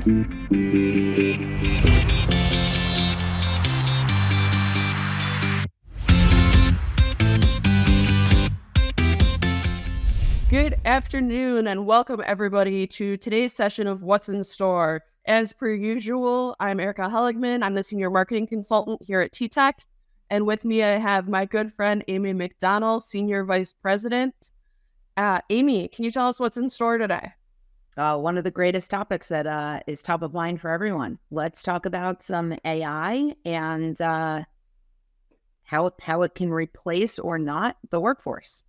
Good afternoon and welcome everybody to today's session of What's in Store. As per usual, I'm Erica Helligman. I'm the Senior Marketing Consultant here at t.tec. And with me, I have my good friend, Amy McDonnell, Senior Vice President. Amy, can you tell us what's in store today? One of the greatest topics that is top of mind for everyone. Let's talk about some AI and how it can replace or not the workforce.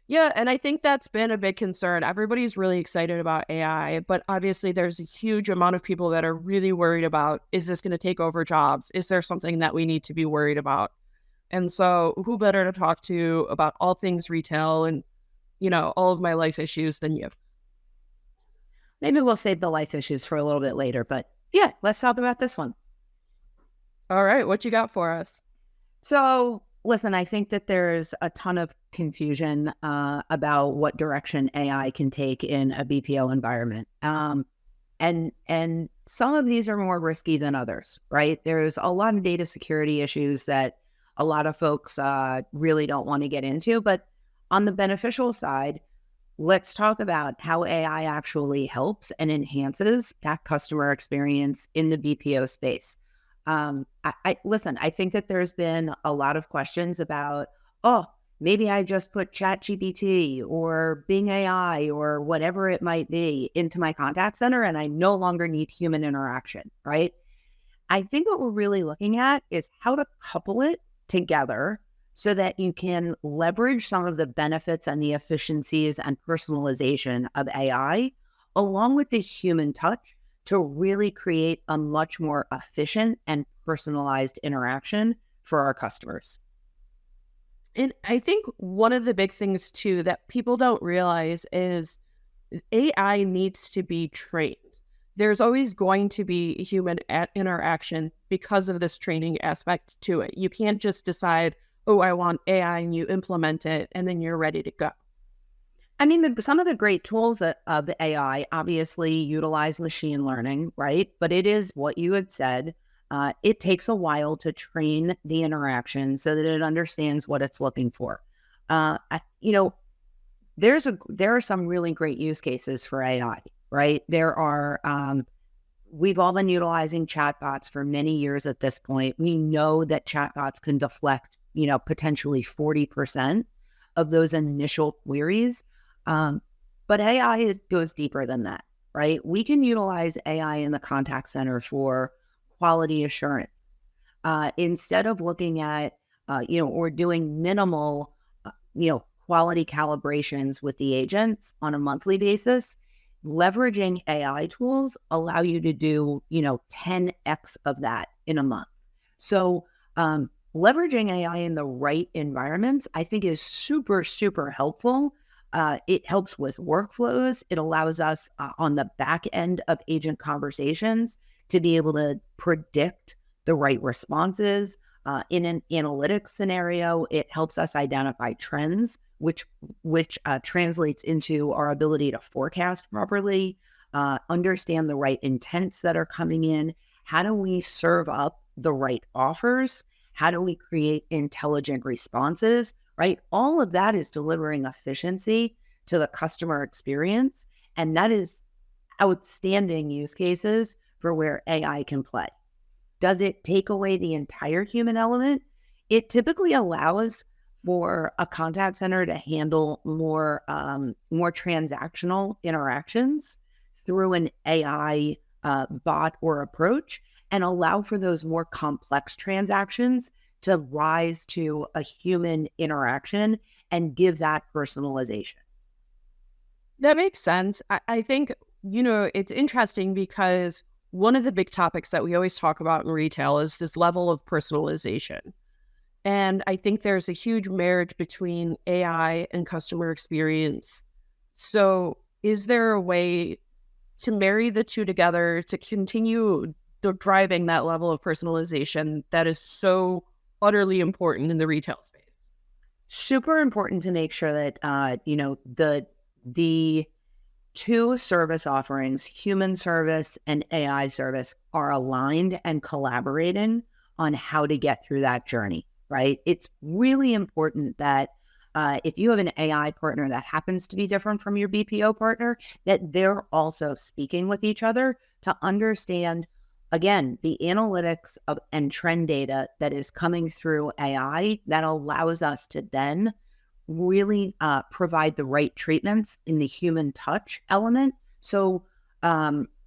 Yeah, and I think that's been a big concern. Everybody's really excited about AI, but obviously there's a huge amount of people that are really worried about, is this going to take over jobs? Is there something that we need to be worried about? And so who better to talk to about all things retail and, all of my life issues than you? Maybe we'll save the life issues for a little bit later, but yeah, let's talk about this one. All right, what you got for us? So listen, I think that there's a ton of confusion about what direction AI can take in a BPO environment. And some of these are more risky than others, right? There's a lot of data security issues that a lot of folks really don't want to get into. But on the beneficial side, let's talk about how AI actually helps and enhances that customer experience in the BPO space. Listen, I think that there's been a lot of questions about, maybe I just put ChatGPT or Bing AI or whatever it might be into my contact center and I no longer need human interaction, right? I think what we're really looking at is how to couple it together so that you can leverage some of the benefits and the efficiencies and personalization of AI along with the human touch to really create a much more efficient and personalized interaction for our customers. And I think one of the big things too that people don't realize is AI needs to be trained. There's always going to be human interaction because of this training aspect to it. You can't just decide, I want AI, and you implement it and then you're ready to go. I mean, some of the great tools of the AI obviously utilize machine learning, right? But it is what you had said. It takes a while to train the interaction so that it understands what it's looking for. There are some really great use cases for AI, right? We've all been utilizing chatbots for many years at this point. We know that chatbots can deflect, potentially 40% of those initial queries. But AI goes deeper than that, right? We can utilize AI in the contact center for quality assurance. Instead of looking at, or doing minimal, quality calibrations with the agents on a monthly basis, leveraging AI tools allow you to do, 10x of that in a month. So leveraging AI in the right environments, I think is super, super helpful. It helps with workflows. It allows us on the back end of agent conversations to be able to predict the right responses. In an analytics scenario, it helps us identify trends, which translates into our ability to forecast properly, understand the right intents that are coming in. How do we serve up the right offers? How do we create intelligent responses? Right? All of that is delivering efficiency to the customer experience. And that is outstanding use cases for where AI can play. Does it take away the entire human element? It typically allows for a contact center to handle more transactional interactions through an AI bot or approach and allow for those more complex transactions to rise to a human interaction and give that personalization. That makes sense. I think, it's interesting because one of the big topics that we always talk about in retail is this level of personalization. And I think there's a huge marriage between AI and customer experience. So is there a way to marry the two together to continue driving that level of personalization that is so utterly important in the retail space? Super important to make sure that, the two service offerings, human service and AI service, are aligned and collaborating on how to get through that journey, right? It's really important that if you have an AI partner that happens to be different from your BPO partner, that they're also speaking with each other to understand, again, the analytics and trend data that is coming through AI that allows us to then really provide the right treatments in the human touch element. So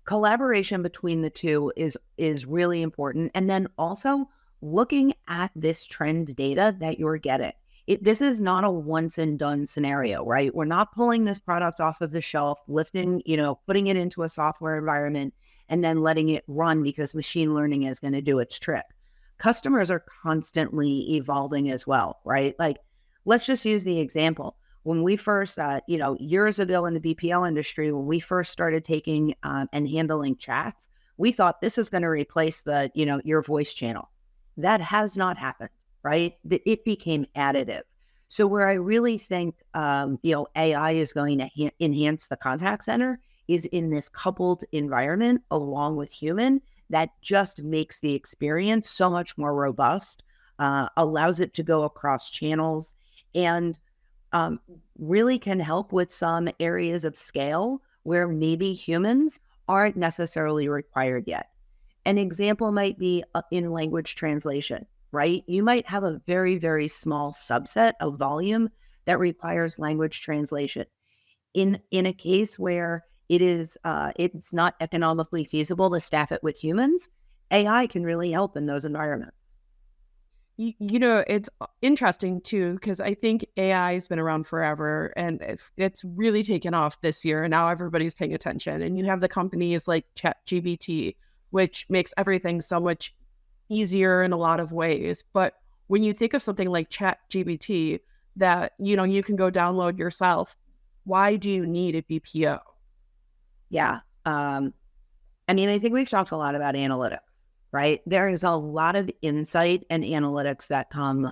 collaboration between the two is really important. And then also looking at this trend data that you're getting. This is not a once and done scenario, right? We're not pulling this product off of the shelf, lifting, putting it into a software environment and then letting it run because machine learning is going to do its trick. Customers are constantly evolving as well, right? Like, let's just use the example. When we first, years ago in the BPO industry, when we first started taking and handling chats, we thought this is going to replace your voice channel. That has not happened, right? It became additive. So where I really think, AI is going to enhance the contact center is in this coupled environment along with human that just makes the experience so much more robust, allows it to go across channels, and really can help with some areas of scale where maybe humans aren't necessarily required yet. An example might be in language translation, right? You might have a very, very small subset of volume that requires language translation. In a case where it's not economically feasible to staff it with humans, AI can really help in those environments. It's interesting too, because I think AI has been around forever and it's really taken off this year. And now everybody's paying attention. And you have the companies like ChatGPT, which makes everything so much easier in a lot of ways. But when you think of something like ChatGPT that, you can go download yourself, why do you need a BPO? Yeah. I think we've talked a lot about analytics. Right? There is a lot of insight and analytics that come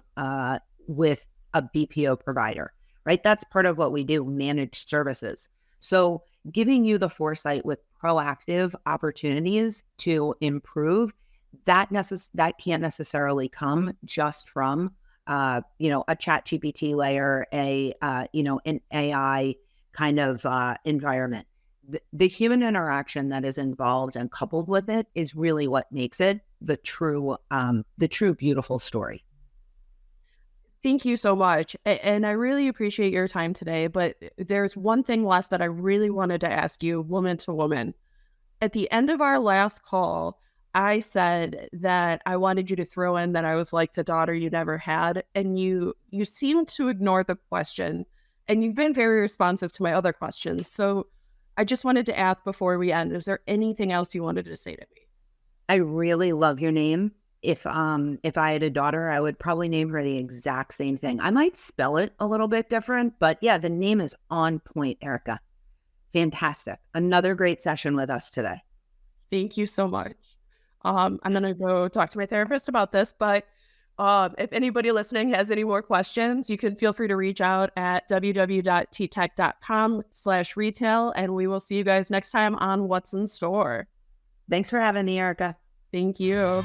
with a BPO provider, right? That's part of what we do, managed services. So giving you the foresight with proactive opportunities to improve, that can't necessarily come just from, a ChatGPT layer, an AI kind of environment. The human interaction that is involved and coupled with it is really what makes it the true beautiful story. Thank you so much. And I really appreciate your time today. But there's one thing left that I really wanted to ask you, woman to woman. At the end of our last call, I said that I wanted you to throw in that I was like the daughter you never had. And you seemed to ignore the question. And you've been very responsive to my other questions. So I just wanted to ask before we end, is there anything else you wanted to say to me? I really love your name. If I had a daughter, I would probably name her the exact same thing. I might spell it a little bit different, but yeah, the name is on point, Erica. Fantastic. Another great session with us today. Thank you so much. I'm going to go talk to my therapist about this, but if anybody listening has any more questions, you can feel free to reach out at www.ttec.com/retail, and we will see you guys next time on What's in Store. Thanks for having me, Erica. Thank you.